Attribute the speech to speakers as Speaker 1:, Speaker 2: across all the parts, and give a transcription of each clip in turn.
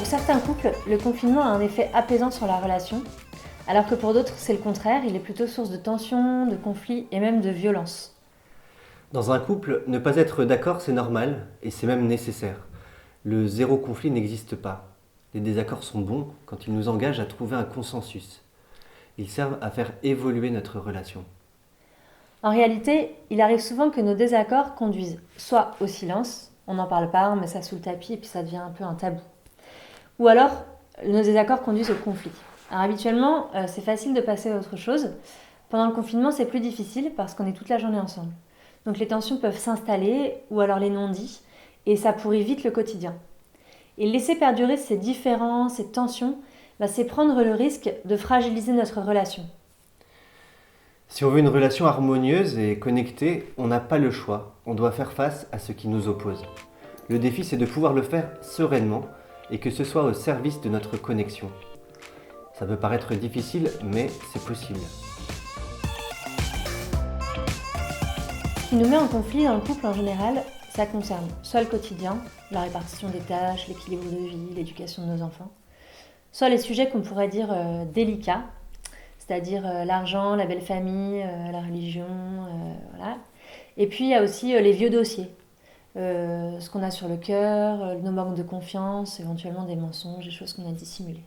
Speaker 1: Pour certains couples, le confinement a un effet apaisant sur la relation, alors que pour d'autres, c'est le contraire, il est plutôt source de tensions, de conflits et même de violence.
Speaker 2: Dans un couple, ne pas être d'accord, c'est normal et c'est même nécessaire. Le zéro conflit n'existe pas. Les désaccords sont bons quand ils nous engagent à trouver un consensus. Ils servent à faire évoluer notre relation.
Speaker 1: En réalité, il arrive souvent que nos désaccords conduisent soit au silence, on n'en parle pas, on met ça sous le tapis et puis ça devient un peu un tabou. Ou alors, nos désaccords conduisent au conflit. Alors habituellement, c'est facile de passer à autre chose. Pendant le confinement, c'est plus difficile parce qu'on est toute la journée ensemble. Donc les tensions peuvent s'installer, ou alors les non-dits, et ça pourrit vite le quotidien. Et laisser perdurer ces différences, ces tensions, c'est prendre le risque de fragiliser notre relation.
Speaker 2: Si on veut une relation harmonieuse et connectée, on n'a pas le choix. On doit faire face à ce qui nous oppose. Le défi, c'est de pouvoir le faire sereinement et que ce soit au service de notre connexion. Ça peut paraître difficile, mais c'est possible.
Speaker 1: Ce qui nous met en conflit dans le couple en général, ça concerne soit le quotidien, la répartition des tâches, l'équilibre de vie, l'éducation de nos enfants, soit les sujets qu'on pourrait dire délicats, c'est-à-dire l'argent, la belle famille, la religion, voilà. Et puis il y a aussi les vieux dossiers, ce qu'on a sur le cœur, nos manques de confiance, éventuellement des mensonges, des choses qu'on a dissimulées.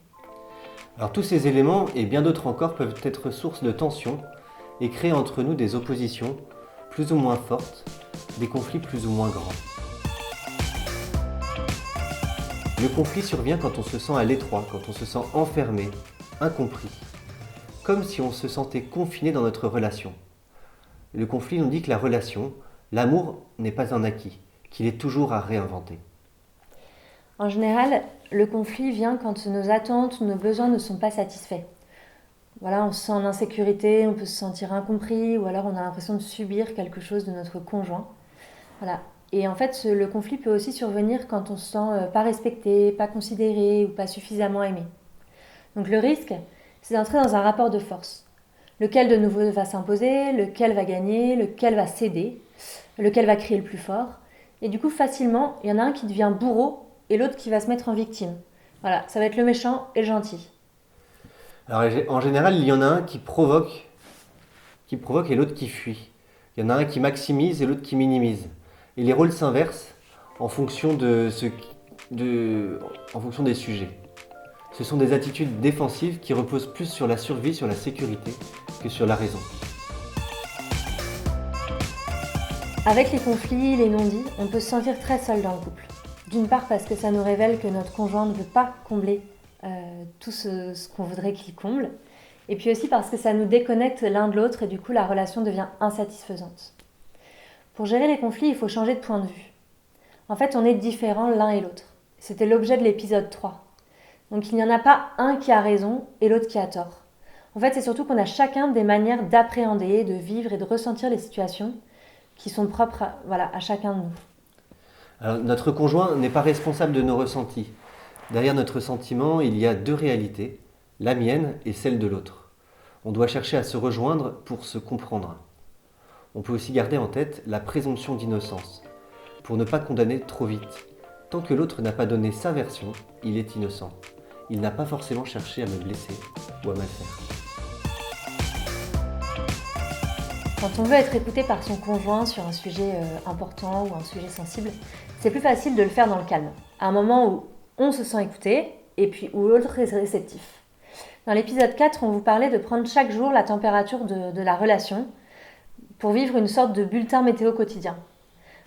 Speaker 2: Alors tous ces éléments et bien d'autres encore peuvent être source de tensions et créer entre nous des oppositions plus ou moins fortes, des conflits plus ou moins grands. Le conflit survient quand on se sent à l'étroit, quand on se sent enfermé, incompris, comme si on se sentait confiné dans notre relation. Le conflit nous dit que la relation, l'amour n'est pas un acquis, qu'il est toujours à réinventer.
Speaker 1: En général, le conflit vient quand nos attentes ou nos besoins ne sont pas satisfaits. Voilà, on se sent en insécurité, on peut se sentir incompris, ou alors on a l'impression de subir quelque chose de notre conjoint. Voilà. Et en fait, le conflit peut aussi survenir quand on se sent pas respecté, pas considéré ou pas suffisamment aimé. Donc le risque, c'est d'entrer dans un rapport de force. Lequel de nouveau va s'imposer, lequel va gagner, lequel va céder, lequel va crier le plus fort. Et du coup, facilement, il y en a un qui devient bourreau et l'autre qui va se mettre en victime. Voilà, ça va être le méchant et le gentil.
Speaker 2: Alors en général, il y en a un qui provoque et l'autre qui fuit. Il y en a un qui maximise et l'autre qui minimise. Et les rôles s'inversent en fonction en fonction des sujets. Ce sont des attitudes défensives qui reposent plus sur la survie, sur la sécurité, que sur la raison.
Speaker 1: Avec les conflits, les non-dits, on peut se sentir très seul dans le couple. D'une part parce que ça nous révèle que notre conjoint ne veut pas combler tout ce qu'on voudrait qu'il comble. Et puis aussi parce que ça nous déconnecte l'un de l'autre et du coup la relation devient insatisfaisante. Pour gérer les conflits, il faut changer de point de vue. En fait, on est différents l'un et l'autre. C'était l'objet de l'épisode 3. Donc il n'y en a pas un qui a raison et l'autre qui a tort. En fait, c'est surtout qu'on a chacun des manières d'appréhender, de vivre et de ressentir les situations qui sont propres à chacun de nous.
Speaker 2: Alors, notre conjoint n'est pas responsable de nos ressentis. Derrière notre sentiment, il y a deux réalités, la mienne et celle de l'autre. On doit chercher à se rejoindre pour se comprendre. On peut aussi garder en tête la présomption d'innocence, pour ne pas condamner trop vite. Tant que l'autre n'a pas donné sa version, il est innocent. Il n'a pas forcément cherché à me blesser ou à mal faire.
Speaker 1: Quand on veut être écouté par son conjoint sur un sujet important ou un sujet sensible, c'est plus facile de le faire dans le calme, à un moment où on se sent écouté et puis où l'autre est réceptif. Dans l'épisode 4, on vous parlait de prendre chaque jour la température de la relation pour vivre une sorte de bulletin météo quotidien.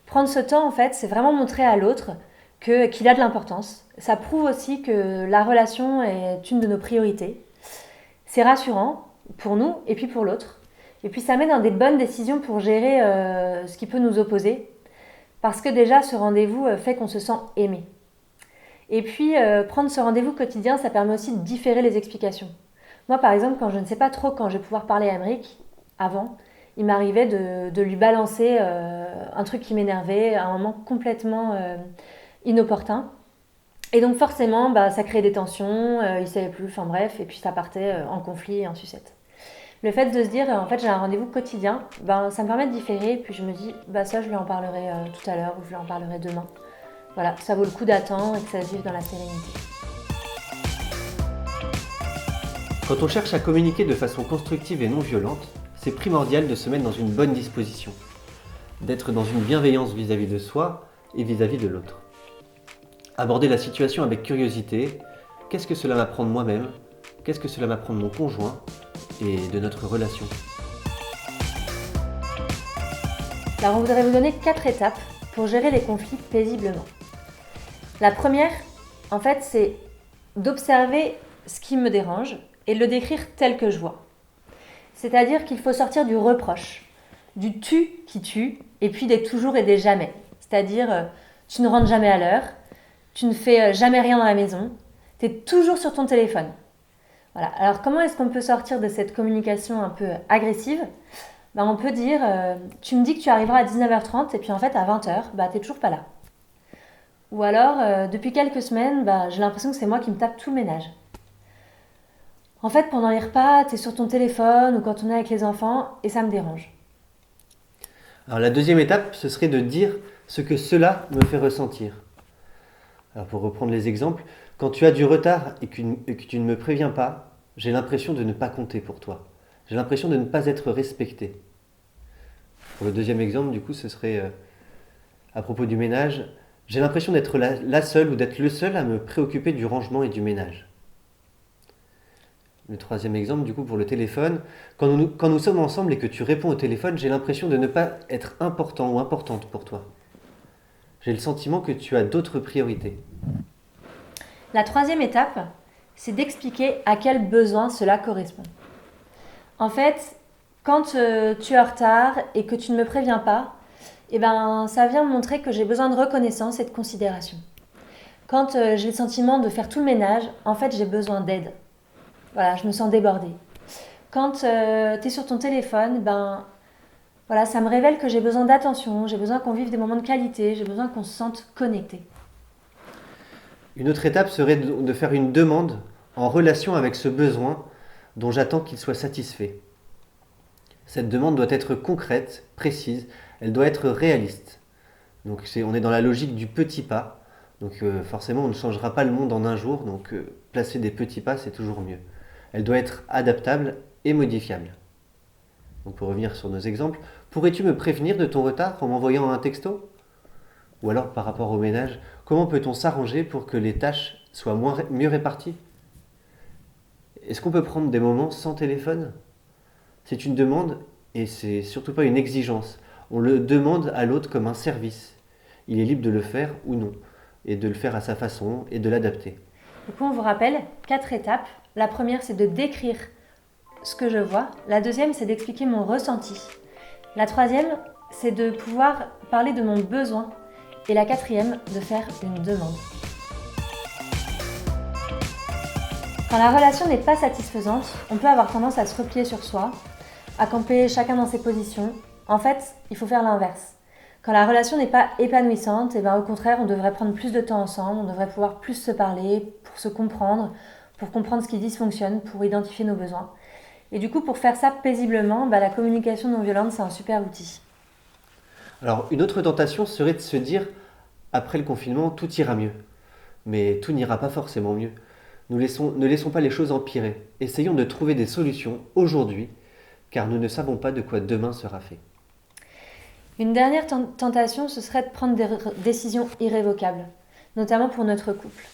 Speaker 1: Prendre ce temps, en fait, c'est vraiment montrer à l'autre qu'il a de l'importance. Ça prouve aussi que la relation est une de nos priorités. C'est rassurant pour nous et puis pour l'autre. Et puis ça met dans des bonnes décisions pour gérer ce qui peut nous opposer. Parce que déjà, ce rendez-vous fait qu'on se sent aimé. Et puis, prendre ce rendez-vous quotidien, ça permet aussi de différer les explications. Moi, par exemple, quand je ne sais pas trop quand je vais pouvoir parler à Aymeric, avant, il m'arrivait de lui balancer un truc qui m'énervait à un moment complètement inopportun. Et donc forcément, ça créait des tensions, il ne savait plus, enfin bref, et puis ça partait en conflit et en sucette. Le fait de se dire, en fait, j'ai un rendez-vous quotidien, ça me permet de différer, puis je me dis, ça, je lui en parlerai tout à l'heure, ou je lui en parlerai demain. Voilà, ça vaut le coup d'attendre et que ça se vive dans la sérénité.
Speaker 2: Quand on cherche à communiquer de façon constructive et non violente, c'est primordial de se mettre dans une bonne disposition, d'être dans une bienveillance vis-à-vis de soi et vis-à-vis de l'autre. Aborder la situation avec curiosité, qu'est-ce que cela m'apprend de moi-même, qu'est-ce que cela m'apprend de mon conjoint et de notre relation.
Speaker 1: Alors, on voudrait vous donner 4 étapes pour gérer les conflits paisiblement. La première, en fait, c'est d'observer ce qui me dérange et de le décrire tel que je vois. C'est-à-dire qu'il faut sortir du reproche, du tu qui tue, et puis des toujours et des jamais. C'est-à-dire, tu ne rentres jamais à l'heure, tu ne fais jamais rien dans la maison, tu es toujours sur ton téléphone. Voilà. Alors, comment est-ce qu'on peut sortir de cette communication un peu agressive ? On peut dire, tu me dis que tu arriveras à 19h30 et puis en fait à 20h, tu n'es toujours pas là. Ou alors, depuis quelques semaines, j'ai l'impression que c'est moi qui me tape tout le ménage. En fait, pendant les repas, tu es sur ton téléphone ou quand on est avec les enfants et ça me dérange.
Speaker 2: Alors la deuxième étape, ce serait de dire ce que cela me fait ressentir. Alors pour reprendre les exemples, quand tu as du retard et que tu ne me préviens pas, j'ai l'impression de ne pas compter pour toi. J'ai l'impression de ne pas être respecté. Pour le deuxième exemple, du coup, ce serait à propos du ménage. J'ai l'impression d'être la seule ou d'être le seul à me préoccuper du rangement et du ménage. Le troisième exemple, du coup, pour le téléphone. Quand nous sommes ensemble et que tu réponds au téléphone, j'ai l'impression de ne pas être important ou importante pour toi. J'ai le sentiment que tu as d'autres priorités.
Speaker 1: La troisième étape, c'est d'expliquer à quel besoin cela correspond. En fait, quand tu es en retard et que tu ne me préviens pas, ça vient me montrer que j'ai besoin de reconnaissance et de considération. Quand j'ai le sentiment de faire tout le ménage, en fait, j'ai besoin d'aide. Voilà, je me sens débordée. Quand tu es sur ton téléphone, ça me révèle que j'ai besoin d'attention, j'ai besoin qu'on vive des moments de qualité, j'ai besoin qu'on se sente connecté.
Speaker 2: Une autre étape serait de faire une demande en relation avec ce besoin dont j'attends qu'il soit satisfait. Cette demande doit être concrète, précise, elle doit être réaliste. Donc on est dans la logique du petit pas. Donc forcément on ne changera pas le monde en un jour, donc placer des petits pas c'est toujours mieux. Elle doit être adaptable et modifiable. Donc pour revenir sur nos exemples, pourrais-tu me prévenir de ton retard en m'envoyant un texto ? Ou alors par rapport au ménage, comment peut-on s'arranger pour que les tâches soient mieux réparties ? Est-ce qu'on peut prendre des moments sans téléphone ? C'est une demande et c'est surtout pas une exigence. On le demande à l'autre comme un service. Il est libre de le faire ou non, et de le faire à sa façon et de l'adapter.
Speaker 1: Du coup, on vous rappelle 4 étapes. La première, c'est de décrire ce que je vois. La deuxième, c'est d'expliquer mon ressenti. La troisième, c'est de pouvoir parler de mon besoin. Et la quatrième, de faire une demande. Quand la relation n'est pas satisfaisante, on peut avoir tendance à se replier sur soi, à camper chacun dans ses positions. En fait, il faut faire l'inverse. Quand la relation n'est pas épanouissante, au contraire, on devrait prendre plus de temps ensemble, on devrait pouvoir plus se parler, pour se comprendre, pour comprendre ce qui dysfonctionne, pour identifier nos besoins. Et du coup, pour faire ça paisiblement, la communication non violente, c'est un super outil.
Speaker 2: Alors, une autre tentation serait de se dire, après le confinement, tout ira mieux. Mais tout n'ira pas forcément mieux. Ne laissons pas les choses empirer. Essayons de trouver des solutions aujourd'hui, car nous ne savons pas de quoi demain sera fait.
Speaker 1: Une dernière tentation, ce serait de prendre des décisions irrévocables, notamment pour notre couple.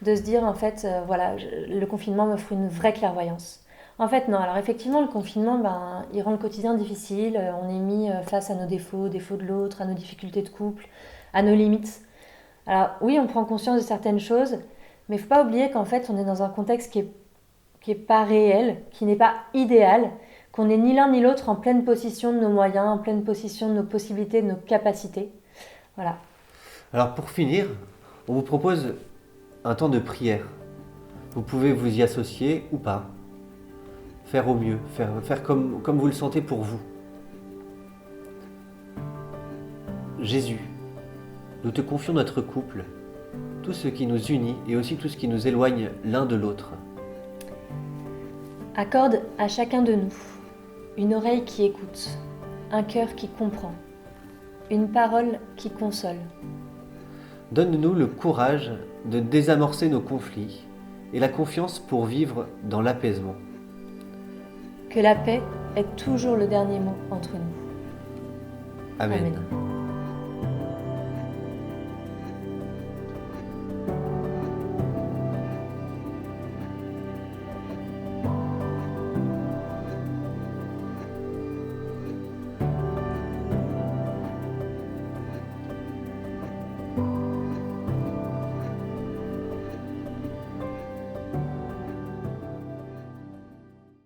Speaker 1: De se dire, en fait, le confinement m'offre une vraie clairvoyance. En fait, non. Alors effectivement, le confinement, il rend le quotidien difficile. On est mis face à nos défauts de l'autre, à nos difficultés de couple, à nos limites. Alors oui, on prend conscience de certaines choses, mais il ne faut pas oublier qu'en fait, on est dans un contexte qui est pas réel, qui n'est pas idéal, qu'on n'est ni l'un ni l'autre en pleine possession de nos moyens, en pleine possession de nos possibilités, de nos capacités. Voilà.
Speaker 2: Alors pour finir, on vous propose un temps de prière. Vous pouvez vous y associer ou pas. Faire au mieux, faire comme vous le sentez pour vous. Jésus, nous te confions notre couple, tout ce qui nous unit et aussi tout ce qui nous éloigne l'un de l'autre.
Speaker 1: Accorde à chacun de nous une oreille qui écoute, un cœur qui comprend, une parole qui console.
Speaker 2: Donne-nous le courage de désamorcer nos conflits et la confiance pour vivre dans l'apaisement.
Speaker 1: que la paix ait toujours le dernier mot entre nous.
Speaker 2: Amen.
Speaker 1: Amen.